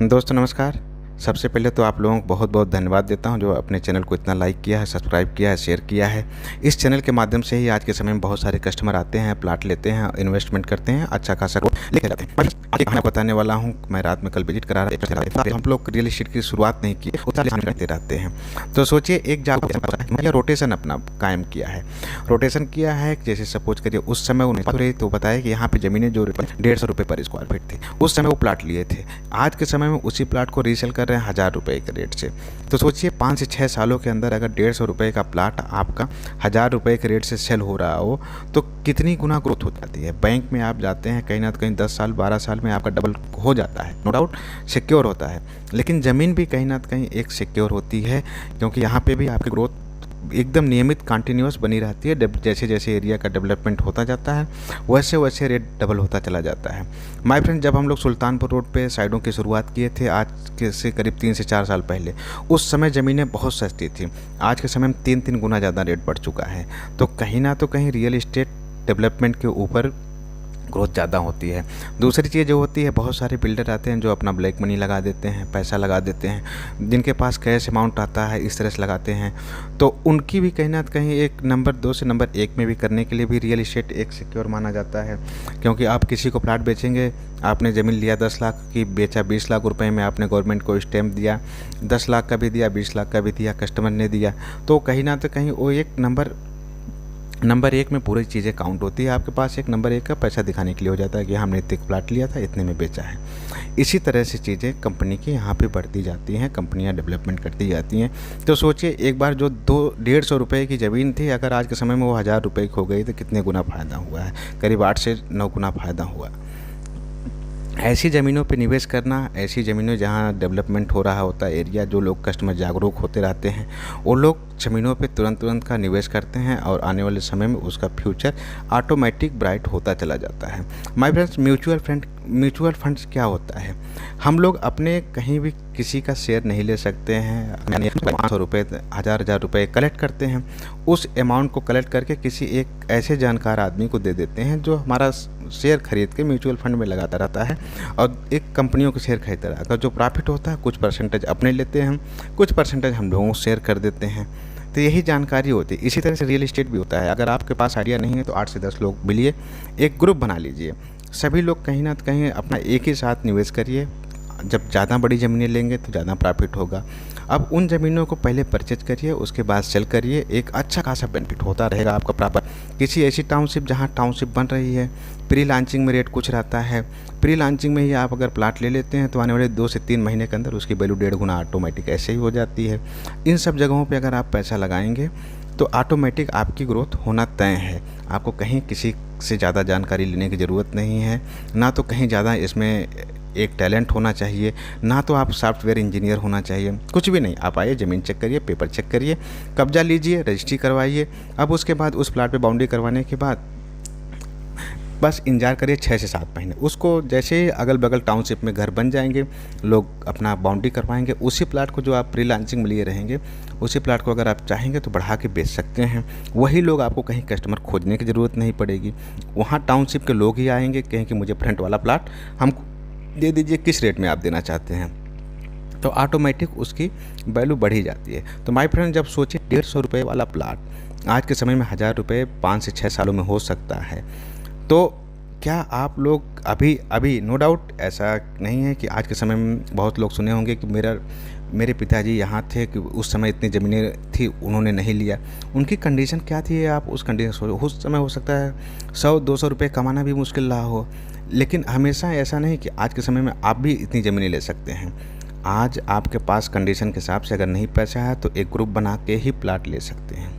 दोस्तों नमस्कार। सबसे पहले तो आप लोगों को बहुत बहुत धन्यवाद देता हूं जो अपने चैनल को इतना लाइक किया है, सब्सक्राइब किया है, शेयर किया है। इस चैनल के माध्यम से ही आज के समय में बहुत सारे कस्टमर आते हैं, प्लाट लेते हैं, इन्वेस्टमेंट करते हैं, अच्छा खासा ग्रोथ लेके जाते हैं। आज मैं बताने वाला हूं, मैं रात में कल विजिट करा रहा था। हम लोग रियल एस्टेट की शुरुआत नहीं की, करते रहते हैं। तो सोचिए एक जगह रोटेशन अपना कायम किया है। रोटेशन किया है, जैसे सपोज करिए उस समय उन्हें तो बताया कि यहाँ पे ज़मीनें जो 150 रुपये पर स्क्वायर फीट थी, उस समय वो प्लाट लिए थे। आज के समय में उसी प्लाट को रीसेल कर रहे हैं 1000 रुपये के रेट से। तो सोचिए 5 से 6 सालों के अंदर अगर 150 रुपये का प्लाट आपका 1000 रुपये के रेट से सेल हो रहा हो तो कितनी गुना ग्रोथ हो जाती है। बैंक में आप जाते हैं, कहीं ना कहीं 10 साल 12 साल में आपका डबल हो जाता है, नो डाउट सिक्योर होता है। लेकिन ज़मीन भी कहीं ना कहीं एक सिक्योर होती है, क्योंकि यहाँ पे भी आपकी ग्रोथ एकदम नियमित कंटिन्यूस बनी रहती है। जैसे जैसे एरिया का डेवलपमेंट होता जाता है वैसे वैसे रेट डबल होता चला जाता है। माय फ्रेंड, जब हम लोग सुल्तानपुर रोड पे साइडों की शुरुआत किए थे आज के से करीब 3 से 4 साल पहले, उस समय ज़मीनें बहुत सस्ती थी। आज के समय में 3 गुना ज़्यादा रेट बढ़ चुका है। तो कहीं ना तो कहीं रियल इस्टेट डेवलपमेंट के ऊपर ग्रोथ ज़्यादा होती है। दूसरी चीज़ जो होती है, बहुत सारे बिल्डर आते हैं जो अपना ब्लैक मनी लगा देते हैं, पैसा लगा देते हैं, जिनके पास कैश अमाउंट आता है इस तरह से लगाते हैं। तो उनकी भी कहीं ना कहीं एक नंबर 2 से नंबर 1 में भी करने के लिए भी रियल इस्टेट एक सिक्योर माना जाता है। क्योंकि आप किसी को प्लाट बेचेंगे, आपने ज़मीन लिया 10 लाख की, बेचा 20 लाख रुपए में, आपने गवर्नमेंट को स्टैम्प दिया, 10 लाख का भी दिया, 20 लाख का भी दिया, कस्टमर ने दिया, तो कहीं ना तो कहीं वो एक नंबर 1 में पूरी चीज़ें काउंट होती है। आपके पास एक नंबर 1 का पैसा दिखाने के लिए हो जाता है कि हमने इतने प्लाट लिया था, इतने में बेचा है। इसी तरह से चीज़ें कंपनी की यहाँ पे बढ़ती जाती हैं, कंपनियाँ डेवलपमेंट करती जाती हैं। तो सोचिए एक बार जो 150 रुपये की ज़मीन थी, अगर आज के समय में वो 1000 रुपये की हो गई तो कितने गुना फ़ायदा हुआ है। करीब 8 से 9 गुना फ़ायदा हुआ। ऐसी ज़मीनों पे निवेश करना, ऐसी ज़मीनों जहाँ डेवलपमेंट हो रहा होता है एरिया, जो लोग कस्टमर जागरूक होते रहते हैं, वो लोग ज़मीनों पे तुरंत का निवेश करते हैं और आने वाले समय में उसका फ्यूचर ऑटोमेटिक ब्राइट होता चला जाता है। माय फ्रेंड्स, म्यूचुअल फंड्स क्या होता है? हम लोग अपने कहीं भी किसी का शेयर नहीं ले सकते हैं। 500 रुपये, 1000 रुपये कलेक्ट करते हैं। उस अमाउंट को कलेक्ट करके किसी एक ऐसे जानकार आदमी को दे देते हैं जो हमारा शेयर खरीद के म्यूचुअल फंड में लगाता रहता है और एक कंपनियों के शेयर खरीदता रहता है। अगर जो प्रॉफिट होता है कुछ परसेंटेज अपने लेते हैं, कुछ परसेंटेज हम लोगों को शेयर कर देते हैं। तो यही जानकारी होती है। इसी तरह से रियल इस्टेट भी होता है। अगर आपके पास आइडिया नहीं है तो 8 से 10 लोग मिलिए, एक ग्रुप बना लीजिए, सभी लोग कहीं ना कहीं अपना एक ही साथ निवेश करिए। जब ज़्यादा बड़ी ज़मीनें लेंगे तो ज़्यादा प्रॉफिट होगा। अब उन ज़मीनों को पहले परचेज करिए, उसके बाद सेल करिए, एक अच्छा खासा बेनिफिट होता रहेगा आपका प्रॉपर। किसी ऐसी टाउनशिप जहाँ टाउनशिप बन रही है, प्री लॉन्चिंग में रेट कुछ रहता है, प्री लॉन्चिंग में ही आप अगर प्लाट ले लेते हैं तो आने वाले 2 से 3 महीने के अंदर उसकी वैल्यू 1.5 गुना ऑटोमेटिक ऐसे ही हो जाती है। इन सब जगहों पर अगर आप पैसा लगाएंगे तो ऑटोमेटिक आपकी ग्रोथ होना तय है। आपको कहीं किसी से ज़्यादा जानकारी लेने की ज़रूरत नहीं है, ना तो कहीं ज़्यादा इसमें एक टैलेंट होना चाहिए, ना तो आप सॉफ्टवेयर इंजीनियर होना चाहिए, कुछ भी नहीं। आप आइए, ज़मीन चेक करिए, पेपर चेक करिए, कब्जा लीजिए, रजिस्ट्री करवाइए। अब उसके बाद उस प्लाट पे बाउंड्री करवाने के बाद बस इंतजार करिए 6 से 7 महीने। उसको जैसे ही अगल बगल टाउनशिप में घर बन जाएंगे, लोग अपना बाउंड्री करवाएंगे, उसी प्लाट को जो आप प्री लॉन्चिंग में लिए रहेंगे, उसी प्लाट को अगर आप चाहेंगे तो बढ़ा के बेच सकते हैं। वही लोग, आपको कहीं कस्टमर खोजने की ज़रूरत नहीं पड़ेगी। वहाँ टाउनशिप के लोग ही आएंगे, कहें कि मुझे फ्रंट वाला प्लाट हम दे दीजिए, किस रेट में आप देना चाहते हैं, तो ऑटोमेटिक उसकी वैल्यू बढ़ ही जाती है। तो माय फ्रेंड, जब सोचिए 150 रुपये वाला प्लाट आज के समय में 1000 रुपये 5 से 6 सालों में हो सकता है, तो क्या आप लोग अभी नो डाउट ऐसा नहीं है कि आज के समय में बहुत लोग सुने होंगे कि मेरे पिताजी यहाँ थे कि उस समय इतनी ज़मीनें थी, उन्होंने नहीं लिया। उनकी कंडीशन क्या थी, आप उस कंडीशन उस समय हो सकता है 100-200 रुपये कमाना भी मुश्किल रहा हो। लेकिन हमेशा ऐसा नहीं कि आज के समय में आप भी इतनी ज़मीनें ले सकते हैं। आज आपके पास कंडीशन के हिसाब से अगर नहीं पैसा है तो एक ग्रुप बना के ही प्लाट ले सकते हैं।